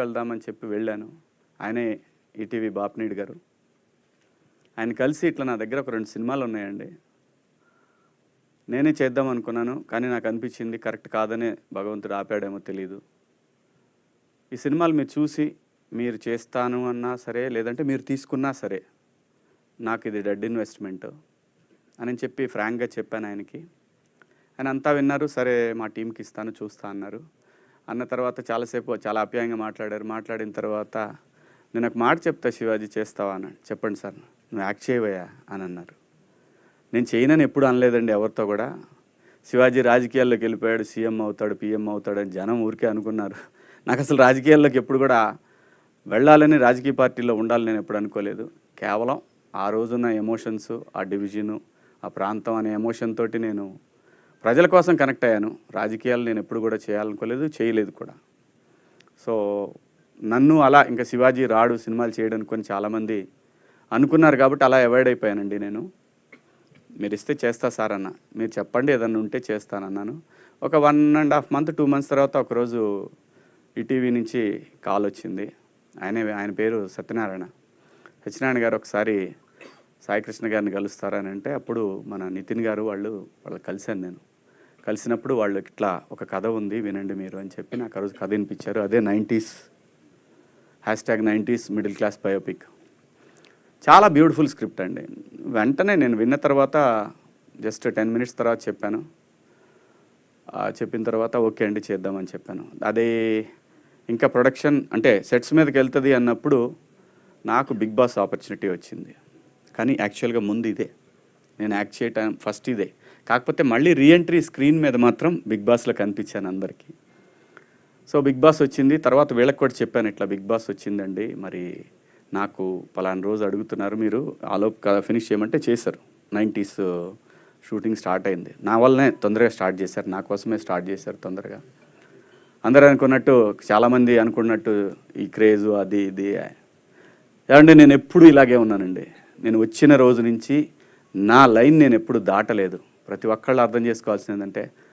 వెళ్దామని చెప్పి వెళ్ళాను. ఆయనే ఈటీవీ బాపినీడు గారు. ఆయన కలిసి ఇట్లా నా దగ్గర ఒక 2 సినిమాలు ఉన్నాయండి. నేనే చేద్దాం అనుకున్నాను. కానీ నాకు అనిపించింది కరెక్ట్ కాదనే భగవంతుడు ఆపాడేమో తెలీదు. ఈ సినిమాలు మీరు చూసి మీరు చేస్తాను అన్నా సరే, లేదంటే మీరు తీసుకున్నా సరే, నాకు ఇది డెడ్ ఇన్వెస్ట్మెంట్ అని చెప్పి ఫ్రాంక్గా చెప్పాను ఆయనకి. ఆయన అంతా విన్నారు. సరే మా టీంకి ఇస్తాను చూస్తా అన్నారు. అన్న తర్వాత చాలాసేపు చాలా ఆప్యాయంగా మాట్లాడారు. మాట్లాడిన తర్వాత నేను ఒక మాట చెప్తా శివాజీ చేస్తావా అన్నాడు. చెప్పండి సార్, నువ్వు యాక్ట్ చేయవయ్యా అని అన్నారు. నేను చేయనని ఎప్పుడు అనలేదండి ఎవరితో కూడా. శివాజీ రాజకీయాల్లోకి వెళ్ళిపోయాడు, సీఎం అవుతాడు, పీఎం అవుతాడు అని జనం ఊరికే అనుకున్నారు. నాకు అసలు రాజకీయాల్లోకి ఎప్పుడు కూడా వెళ్ళాలని, రాజకీయ పార్టీలో ఉండాలని నేను ఎప్పుడు అనుకోలేదు. కేవలం ఆ రోజున్న ఎమోషన్స్, ఆ డివిజను, ఆ ప్రాంతం అనే ఎమోషన్ తోటి నేను ప్రజల కోసం కనెక్ట్ అయ్యాను. రాజకీయాలు నేను ఎప్పుడు కూడా చేయాలనుకోలేదు, చేయలేదు కూడా. సో నన్ను అలా ఇంకా శివాజీ రాడు సినిమాలు చేయడానికి అని చాలామంది అనుకున్నారు కాబట్టి అలా అవాయిడ్ అయిపోయానండి నేను. మీరు ఇస్తే చేస్తా సార్ అన్న, మీరు చెప్పండి ఏదన్నా ఉంటే చేస్తానన్నాను. ఒక 1.5 month 2 months తర్వాత ఒకరోజు ఈటీవీ నుంచి కాల్ వచ్చింది. ఆయన పేరు సత్యనారాయణ గారు. ఒకసారి సాయికృష్ణ గారిని కలుస్తారని అంటే అప్పుడు మన నితిన్ గారు వాళ్ళు కలిశాను నేను. కలిసినప్పుడు వాళ్ళు ఇట్లా ఒక కథ ఉంది వినండి మీరు అని చెప్పి నాకు ఆ రోజు కథ వినిపించారు. అదే 90s #90s middle class biopic. చాలా బ్యూటిఫుల్ స్క్రిప్ట్ అండి. వెంటనే నేను విన్న తర్వాత జస్ట్ 10 minutes తర్వాత చెప్పాను. చెప్పిన తర్వాత ఓకే అండి చేద్దామని చెప్పాను. అదే ఇంకా ప్రొడక్షన్ అంటే సెట్స్ మీదకి వెళ్తుంది అన్నప్పుడు నాకు బిగ్ బాస్ ఆపర్చునిటీ వచ్చింది. కానీ యాక్చువల్గా ముందు ఇదే నేను యాక్ట్ చేయటం ఫస్ట్ ఇదే. కాకపోతే మళ్ళీ రీఎంట్రీ స్క్రీన్ మీద మాత్రం బిగ్ బాస్లో కనిపించాను అందరికీ. సో బిగ్ బాస్ వచ్చింది. తర్వాత వీళ్ళకి కూడా చెప్పాను, ఇట్లా బిగ్ బాస్ వచ్చిందండి, మరి నాకు పలానా రోజు అడుగుతున్నారు, మీరు ఆలోపు ఫినిష్ చేయమంటే చేశారు. 90s షూటింగ్ స్టార్ట్ అయింది. నా వల్లనే తొందరగా స్టార్ట్ చేశారు, నా కోసమే స్టార్ట్ చేశారు తొందరగా. అందరూ అనుకున్నట్టు, చాలామంది అనుకున్నట్టు ఈ క్రేజు అది ఇది ఏమంటే నేను ఎప్పుడు ఇలాగే ఉన్నానండి. నేను వచ్చిన రోజు నుంచి నా లైన్ నేను ఎప్పుడు దాటలేదు. ప్రతి ఒక్కళ్ళు అర్థం చేసుకోవాల్సింది ఏంటంటే